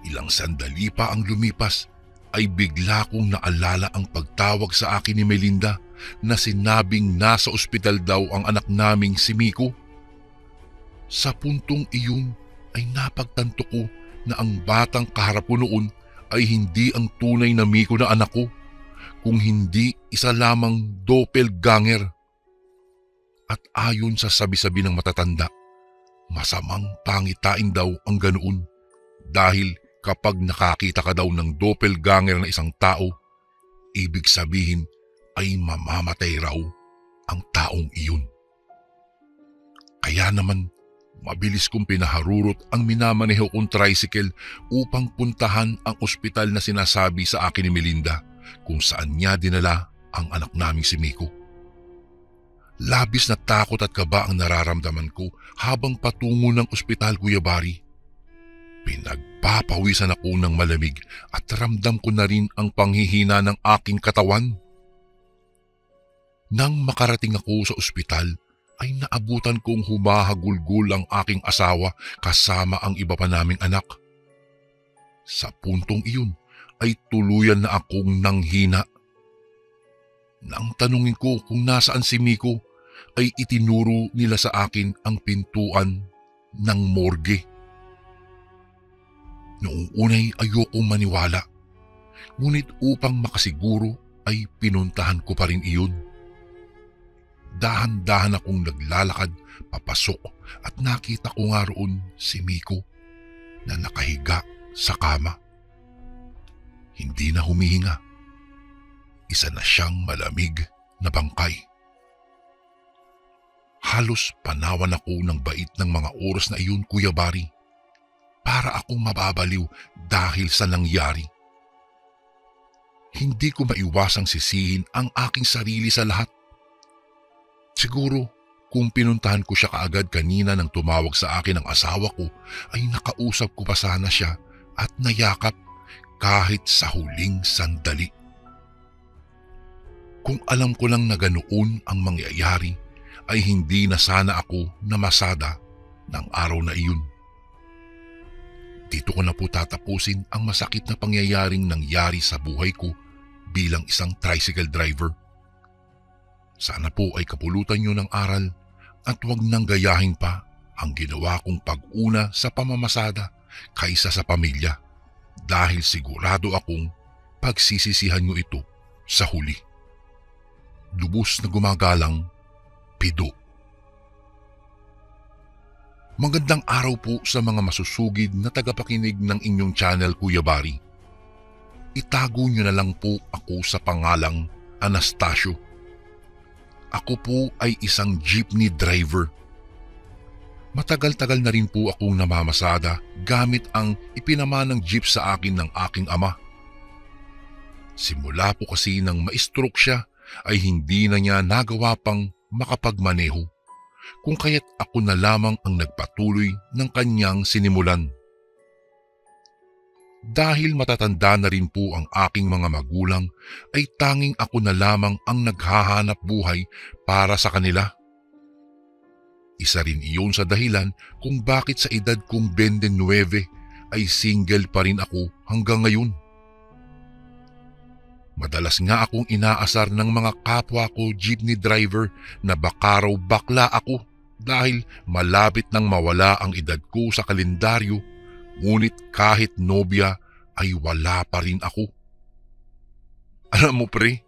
Ilang sandali pa ang lumipas ay bigla kong naalala ang pagtawag sa akin ni Melinda na sinabing nasa ospital daw ang anak naming si Miko. Sa puntong iyon ay napagtanto ko na ang batang kaharap ko noon ay hindi ang tunay na Miko na anak ko, kung hindi isa lamang doppelganger. At ayon sa sabi-sabi ng matatanda, masamang pangitain daw ang ganoon dahil Kapag nakakita ka daw ng doppelganger na isang tao, ibig sabihin ay mamamatay raw ang taong iyon. Kaya naman, mabilis kong pinaharurot ang minamaneho kong tricycle upang puntahan ang ospital na sinasabi sa akin ni Melinda kung saan niya dinala ang anak naming si Miko. Labis na takot at kaba ang nararamdaman ko habang patungo ng ospital, Kuya Bari. Pinagpapawisan ako ng malamig at ramdam ko na rin ang panghihina ng aking katawan. Nang makarating ako sa ospital, ay naabutan kong humahagulgul ang aking asawa kasama ang iba pa naming anak. Sa puntong iyon ay tuluyan na akong nanghina. Nang tanungin ko kung nasaan si Miko, ay itinuro nila sa akin ang pintuan ng morgue. Noong unay ayokong maniwala, ngunit upang makasiguro ay pinuntahan ko pa rin iyon. Dahan-dahan akong naglalakad papasok at nakita ko nga roon si Miko na nakahiga sa kama. Hindi na humihinga. Isa na siyang malamig na bangkay. Halos panawan ako ng bait ng mga oras na iyon, Kuya Bari, para akong mababaliw dahil sa nangyari. Hindi ko maiwasang sisihin ang aking sarili sa lahat. Siguro kung pinuntahan ko siya kaagad kanina nang tumawag sa akin ang asawa ko, ay nakausap ko pa sana siya at nayakap kahit sa huling sandali. Kung alam ko lang na ganoon ang mangyayari, ay hindi na sana ako namasada ng araw na iyon. Dito ko na po tatapusin ang masakit na pangyayaring nangyari sa buhay ko bilang isang tricycle driver. Sana po ay kapulutan niyo ng aral at huwag nang gayahin pa ang ginawa kong pag-una sa pamamasada kaysa sa pamilya dahil sigurado akong pagsisisihan niyo ito sa huli. Lubos na gumagalang, Pido. Magandang araw po sa mga masusugid na tagapakinig ng inyong channel, Kuya Bari. Itago niyo na lang po ako sa pangalang Anastasio. Ako po ay isang jeepney driver. Matagal-tagal na rin po akong namamasada gamit ang ipinamanang jeep sa akin ng aking ama. Simula po kasi nang ma-stroke siya ay hindi na niya nagawa pang makapagmaneho, kung kaya't ako na lamang ang nagpatuloy ng kanyang sinimulan. Dahil matatanda na rin po ang aking mga magulang, ay tanging ako na lamang ang naghahanap buhay para sa kanila. Isa rin iyon sa dahilan kung bakit sa edad kong 29 ay single pa rin ako hanggang ngayon. Madalas nga akong inaasar ng mga kapwa ko jeepney driver na baka raw bakla ako dahil malapit nang mawala ang edad ko sa kalendaryo, ngunit kahit nobya ay wala pa rin ako. Alam mo pre,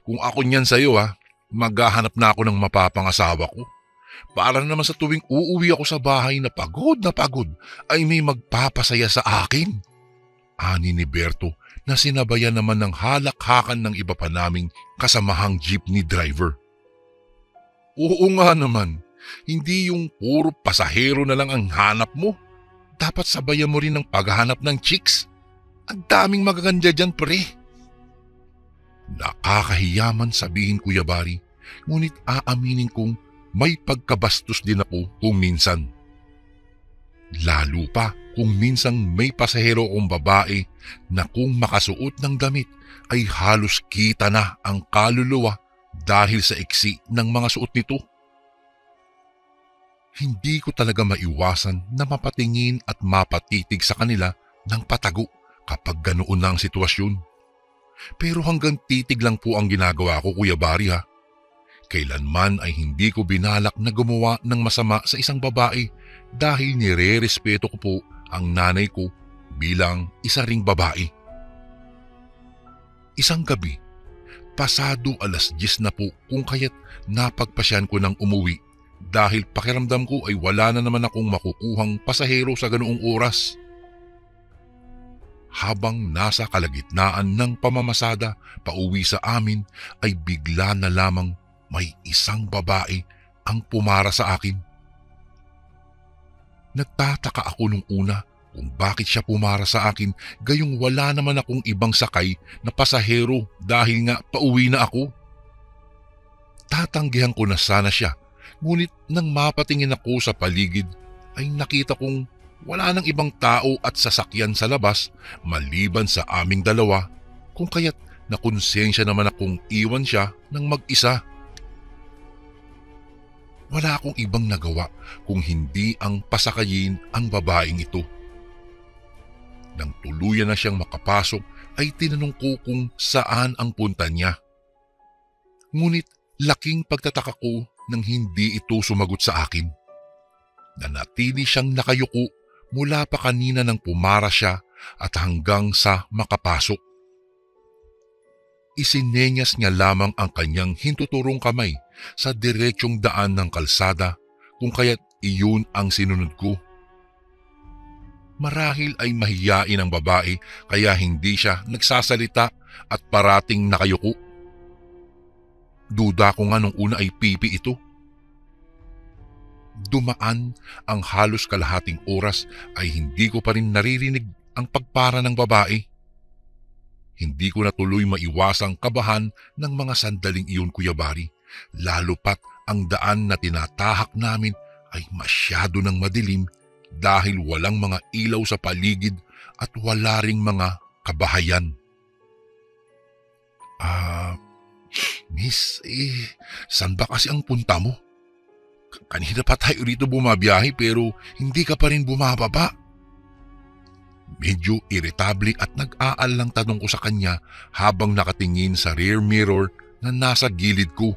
kung ako niyan sa'yo maghahanap na ako ng mapapangasawa ko. Para naman sa tuwing uuwi ako sa bahay na pagod ay may magpapasaya sa akin. Ani ni Berto na sinabayan naman ng halakhakan ng iba pa naming kasamahang jeepney driver. Oo nga naman, hindi yung puro pasahero na lang ang hanap mo. Dapat sabayan mo rin ng paghahanap ng chicks. Ang daming magaganda dyan, pre. Nakakahiyaman sabihin, Kuya Bari, ngunit aaminin kong may pagkabastos din ako kung minsan. Lalo pa kung minsang may pasahero kong babae na kung makasuot ng damit ay halos kita na ang kaluluwa dahil sa iksi ng mga suot nito. Hindi ko talaga maiwasan na mapatingin at mapatitig sa kanila ng patago kapag ganoon na ang sitwasyon. Pero hanggang titig lang po ang ginagawa ko, Kuya Bari Kailanman ay hindi ko binalak na gumawa ng masama sa isang babae dahil nire-respeto ko po ang nanay ko bilang isa ring babae. Isang gabi, pasado 10:00 na po kung kaya't napagpasyan ko ng umuwi dahil pakiramdam ko ay wala na naman akong makukuhang pasahero sa ganoong oras. Habang nasa kalagitnaan ng pamamasada pauwi sa amin ay bigla na lamang may isang babae ang pumara sa akin. Nagtataka ako nung una kung bakit siya pumara sa akin gayong wala naman akong ibang sakay na pasahero dahil nga pauwi na ako. Tatanggihan ko na sana siya, ngunit nang mapatingin ako sa paligid ay nakita kong wala nang ibang tao at sasakyan sa labas maliban sa aming dalawa, kung kaya't nakonsensya naman akong iwan siya ng mag-isa. Wala akong ibang nagawa kung hindi ang pasakayin ang babaeng ito. Nang tuluyan na siyang makapasok ay tinanong ko kung saan ang punta niya. Ngunit laking pagtataka ko nang hindi ito sumagot sa akin. Nanatili siyang nakayuko mula pa kanina nang pumara siya at hanggang sa makapasok. Isinenyas niya lamang ang kanyang hintuturong kamay sa diretsyong daan ng kalsada, kung kaya't iyon ang sinunod ko. Marahil ay mahiyain ang babae kaya hindi siya nagsasalita at parating nakayuko. Duda ko nga nung una ay pipi ito. Dumaan ang halos kalahating oras ay hindi ko pa rin naririnig ang pagpara ng babae. Hindi ko na tuloy maiwasang kabahan ng mga sandaling iyon, Kuya Bari, lalo pat ang daan na tinatahak namin ay masyado ng madilim dahil walang mga ilaw sa paligid at wala ring mga kabahayan. Miss, saan ba kasi ang punta mo? Kanina pa tayo rito bumabiyahe pero hindi ka pa rin bumababa. Medyo irritable at nag-aalang tanong ko sa kanya habang nakatingin sa rear mirror na nasa gilid ko.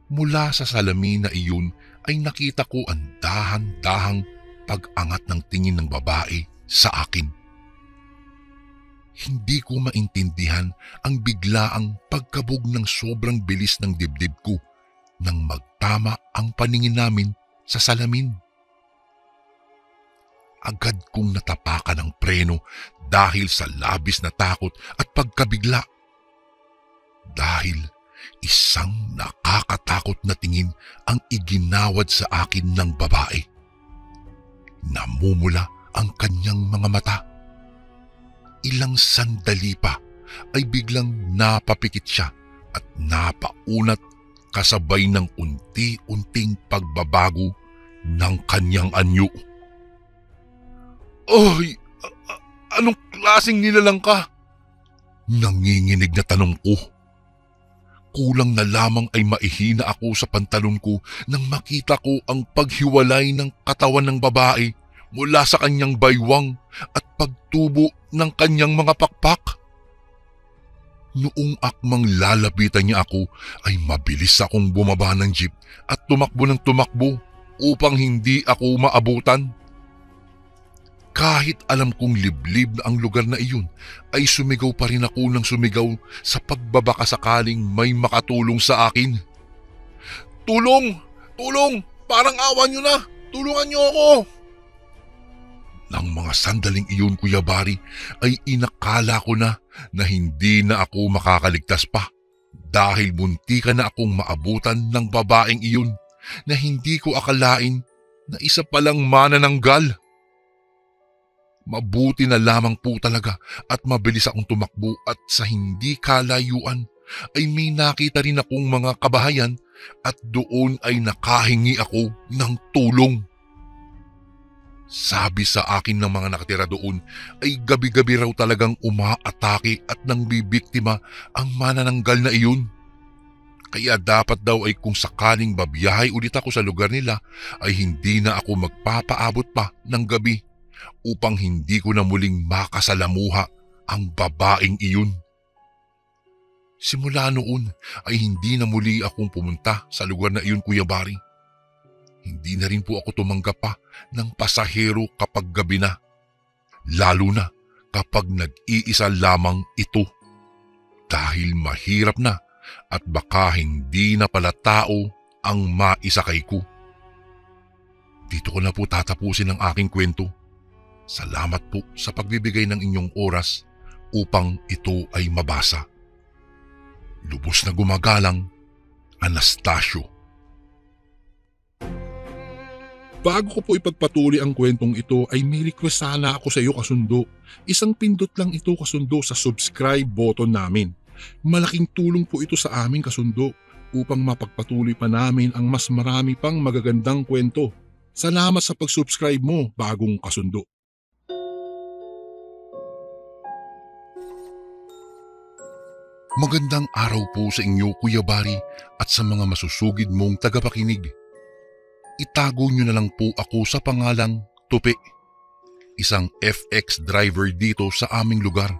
Mula sa salamin na iyon ay nakita ko ang dahan-dahang pag-angat ng tingin ng babae sa akin. Hindi ko maintindihan ang biglaang pagkabog ng sobrang bilis ng dibdib ko nang magtama ang paningin namin sa salamin. Agad kong natapakan ang preno dahil sa labis na takot at pagkabigla. Dahil isang nakakatakot na tingin ang iginawad sa akin ng babae. Namumula ang kanyang mga mata. Ilang sandali pa ay biglang napapikit siya at napaunat kasabay ng unti-unting pagbabago ng kanyang anyo. Ay, anong klaseng nilalang ka? Nanginginig na tanong ko. Kulang na lamang ay maihina ako sa pantalon ko nang makita ko ang paghiwalay ng katawan ng babae mula sa kanyang baywang at pagtubo ng kanyang mga pakpak. Noong akmang lalapitan niya ako ay mabilis akong bumaba ng jeep at tumakbo ng tumakbo upang hindi ako maabutan. Kahit alam kong liblib na ang lugar na iyon ay sumigaw pa rin ako ng sumigaw sa pagbabaka sakaling may makatulong sa akin. Tulong! Tulong! Parang awa niyo na! Tulungan niyo ako! Nang mga sandaling iyon, Kuya Bari, ay inakala ko na hindi na ako makakaligtas pa dahil muntikan na akong maabutan ng babaeng iyon na hindi ko akalain na isa palang manananggal. Mabuti na lamang po talaga at mabilis akong tumakbo at sa hindi kalayuan ay may nakita rin akong mga kabahayan at doon ay nakahingi ako ng tulong. Sabi sa akin ng mga nakatira doon ay gabi-gabi raw talagang umaatake at nang bibiktima ang manananggal na iyon. Kaya dapat daw ay kung sakaling babiyahe ulit ako sa lugar nila ay hindi na ako magpapaabot pa ng gabi upang hindi ko na muling makasalamuha ang babaeng iyon. Simula noon ay hindi na muli akong pumunta sa lugar na iyon, Kuya Bari. Hindi na rin po ako tumanggap pa ng pasahero kapag gabi na, lalo na kapag nag-iisa lamang ito. Dahil mahirap na at baka hindi na pala tao ang maisakay ko. Dito ko na po tatapusin ang aking kwento. Salamat po sa pagbibigay ng inyong oras upang ito ay mabasa. Lubos na gumagalang, Anastasio. Bago ko po ipagpatuloy ang kwentong ito ay may request sana ako sa iyo kasundo. Isang pindot lang ito kasundo sa subscribe button namin. Malaking tulong po ito sa amin kasundo upang mapagpatuloy pa namin ang mas marami pang magagandang kwento. Salamat sa pag-subscribe mo, bagong kasundo. Magandang araw po sa inyo, Kuya Bari, at sa mga masusugid mong tagapakinig. Itago niyo na lang po ako sa pangalang Tupi, isang FX driver dito sa aming lugar.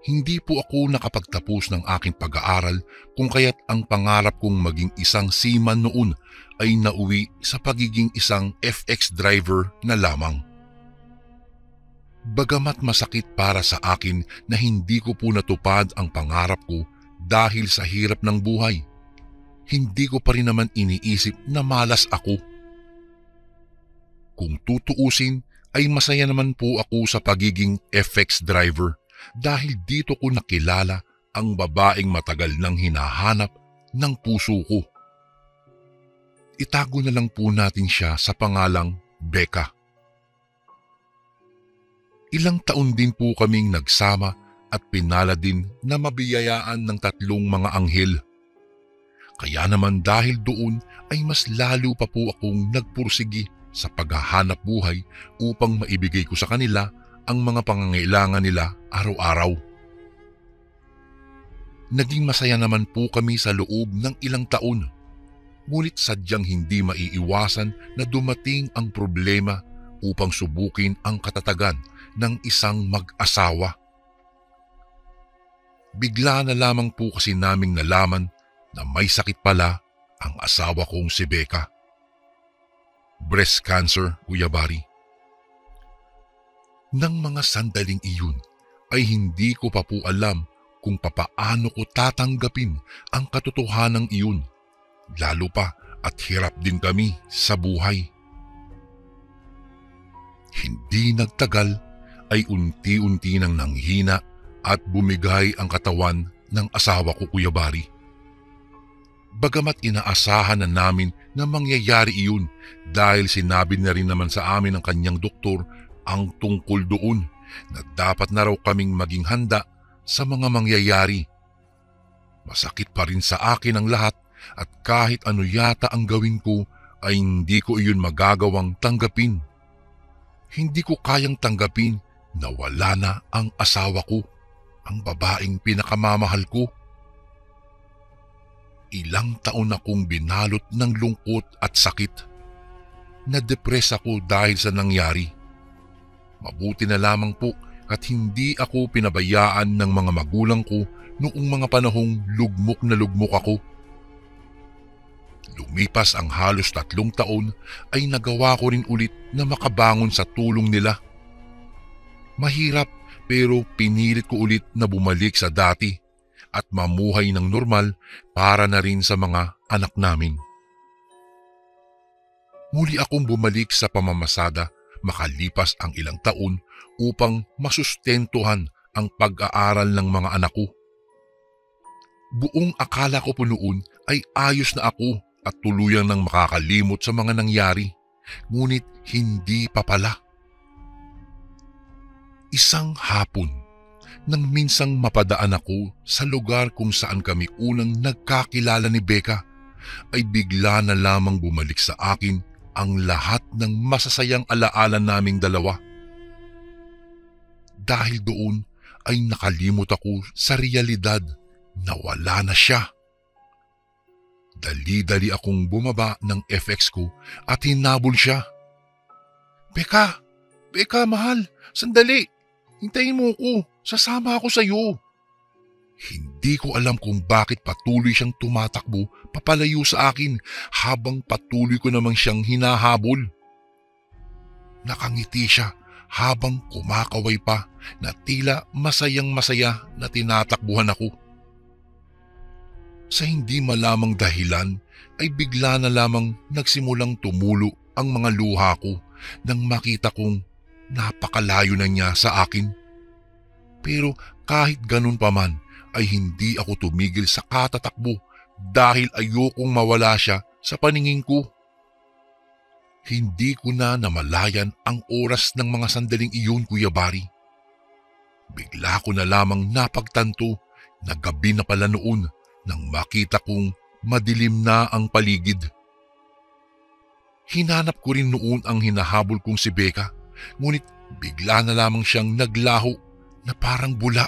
Hindi po ako nakapagtapos ng aking pag-aaral kung kaya't ang pangarap kong maging isang seaman noon ay nauwi sa pagiging isang FX driver na lamang. Bagamat masakit para sa akin na hindi ko po natupad ang pangarap ko dahil sa hirap ng buhay, hindi ko pa rin naman iniisip na malas ako. Kung tutuusin ay masaya naman po ako sa pagiging FX driver dahil dito ko nakilala ang babaeng matagal nang hinahanap ng puso ko. Itago na lang po natin siya sa pangalang Becca. Ilang taon din po kaming nagsama at pinala din na mabiyayaan ng 3 mga anghel. Kaya naman dahil doon ay mas lalo pa po akong nagpursigi sa paghahanap buhay upang maibigay ko sa kanila ang mga pangangailangan nila araw-araw. Naging masaya naman po kami sa loob ng ilang taon, ngunit sadyang hindi maiiwasan na dumating ang problema upang subukin ang katatagan ng isang mag-asawa. Bigla na lamang po kasi naming nalaman na may sakit pala ang asawa kong si Becca. Breast cancer, Kuya Bari. Nang mga sandaling iyon ay hindi ko pa po alam kung papaano ko tatanggapin ang katotohanan iyon, lalo pa at hirap din kami sa buhay. Hindi nagtagal ay unti-unti nang nanghina at bumigay ang katawan ng asawa ko, Kuya Bari. Bagamat inaasahan na namin na mangyayari iyon dahil sinabi na rin naman sa amin ng kanyang doktor ang tungkol doon na dapat na raw kaming maging handa sa mga mangyayari. Masakit pa rin sa akin ang lahat at kahit ano yata ang gawin ko ay hindi ko iyon magagawang tanggapin. Hindi ko kayang tanggapin na wala na ang asawa ko, ang babaeng pinakamamahal ko. Ilang taon akong binalot ng lungkot at sakit. Na-depress ako dahil sa nangyari. Mabuti na lamang po at hindi ako pinabayaan ng mga magulang ko noong mga panahong lugmok na lugmok ako. Lumipas ang halos 3 taon ay nagawa ko rin ulit na makabangon sa tulong nila. Mahirap pero pinilit ko ulit na bumalik sa dati at mamuhay ng normal para na rin sa mga anak namin. Muli akong bumalik sa pamamasada makalipas ang ilang taon upang masustentuhan ang pag-aaral ng mga anak ko. Buong akala ko po noon ay ayos na ako at tuluyang nang makakalimot sa mga nangyari, ngunit hindi pa pala. Isang hapon, nang minsang mapadaan ako sa lugar kung saan kami unang nagkakilala ni Becca, ay bigla na lamang bumalik sa akin ang lahat ng masasayang alaala naming dalawa. Dahil doon ay nakalimot ako sa realidad na wala na siya. Dali-dali akong bumaba ng FX ko at hinabol siya. Becca! Becca, mahal! Sandali! Hintayin mo ko! Sasama ako sa iyo! Hindi ko alam kung bakit patuloy siyang tumatakbo papalayo sa akin habang patuloy ko namang siyang hinahabol. Nakangiti siya habang kumakaway pa na tila masayang-masaya na tinatakbuhan ako. Sa hindi malamang dahilan ay bigla na lamang nagsimulang tumulo ang mga luha ko nang makita kong napakalayo na niya sa akin. Pero kahit ganun pa man ay hindi ako tumigil sa katatakbo dahil ayokong mawala siya sa paningin ko. Hindi ko na namalayan ang oras ng mga sandaling iyon, Kuya Bari. Bigla ko na lamang napagtanto na gabi na pala noon nang makita kong madilim na ang paligid. Hinanap ko rin noon ang hinahabol kong si Becca, ngunit bigla na lamang siyang naglaho na parang bula.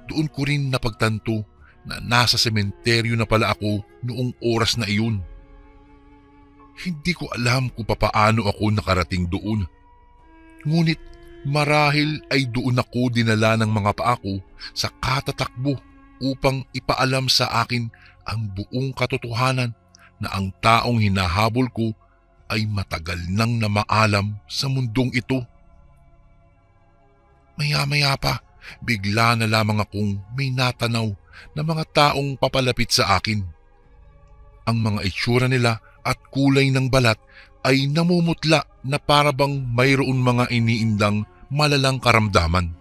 Doon ko rin napagtanto na nasa sementeryo na pala ako noong oras na iyon. Hindi ko alam kung papaano ako nakarating doon. Ngunit marahil ay doon ako dinala ng mga paa ko sa katatakbo upang ipaalam sa akin ang buong katotohanan na ang taong hinahabol ko ay matagal nang namaalam sa mundong ito. Maya-maya pa, bigla na lamang akong may natanaw na mga taong papalapit sa akin. Ang mga itsura nila at kulay ng balat ay namumutla na parabang mayroon mga iniindang malalang karamdaman.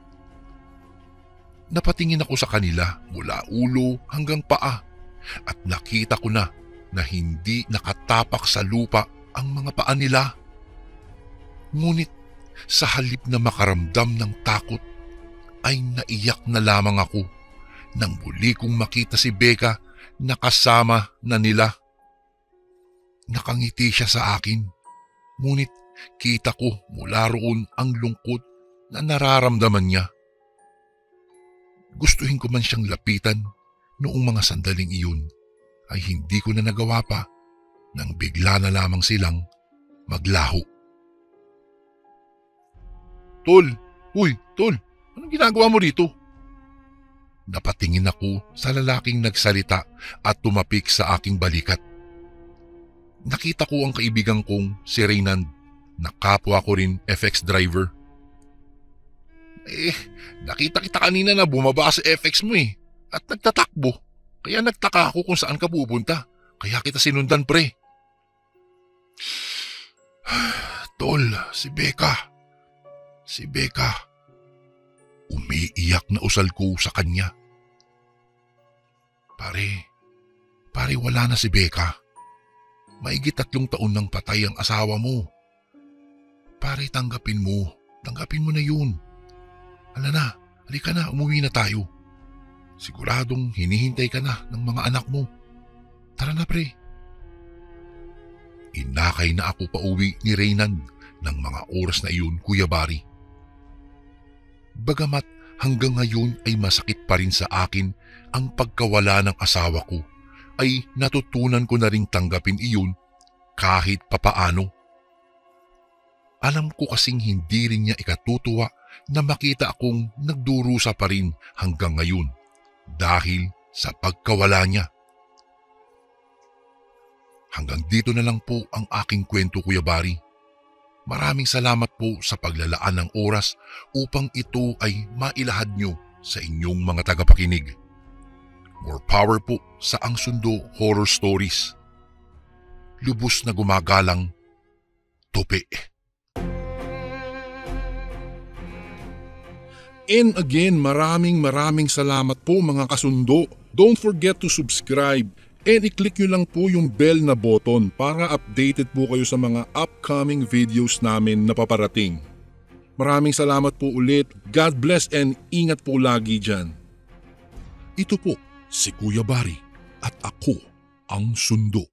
Napatingin ako sa kanila mula ulo hanggang paa at nakita ko na hindi nakatapak sa lupa ang mga paa nila. Ngunit sa halip na makaramdam ng takot ay naiyak na lamang ako nang muli kong makita si Becca na kasama na nila. Nakangiti siya sa akin, ngunit kita ko mula roon ang lungkot na nararamdaman niya. Gustuhin ko man siyang lapitan noong mga sandaling iyon ay hindi ko na nagawa pa nang bigla na lamang silang maglaho. Tol! Uy, Tol! Anong ginagawa mo rito? Napatingin ako sa lalaking nagsalita at tumapik sa aking balikat. Nakita ko ang kaibigan kong si Reynand na kapwa ko rin FX driver. Nakita kita kanina na bumaba sa FX mo at nagtatakbo. Kaya nagtaka ako kung saan ka pupunta. Kaya kita sinundan, pre. Tol, si Becca. Si Becca. Umiiyak na usal ko sa kanya. Pare wala na si Becca. Maigit 3 taon nang patay ang asawa mo. Pare, tanggapin mo na yun. Hala na, halika na, umuwi na tayo. Siguradong hinihintay ka na ng mga anak mo. Tara na, pre. Inakay na ako pauwi ni Reynand ng mga oras na iyon, Kuya Bari. Bagamat hanggang ngayon ay masakit pa rin sa akin ang pagkawala ng asawa ko, ay natutunan ko na ring tanggapin iyon kahit papaano. Alam ko kasing hindi rin niya ikatutuwa na makita akong nagdurusa pa rin hanggang ngayon dahil sa pagkawala niya. Hanggang dito na lang po ang aking kwento, Kuya Bari. Maraming salamat po sa paglalaan ng oras upang ito ay mailahad nyo sa inyong mga tagapakinig. More power po sa Ang Sundo Horror Stories. Lubos na gumagalang, Tope. And again, maraming salamat po mga kasundo. Don't forget to subscribe and i-click nyo lang po yung bell na button para updated po kayo sa mga upcoming videos namin na paparating. Maraming salamat po ulit. God bless and ingat po lagi dyan. Ito po si Kuya Bari at ako ang Sundo.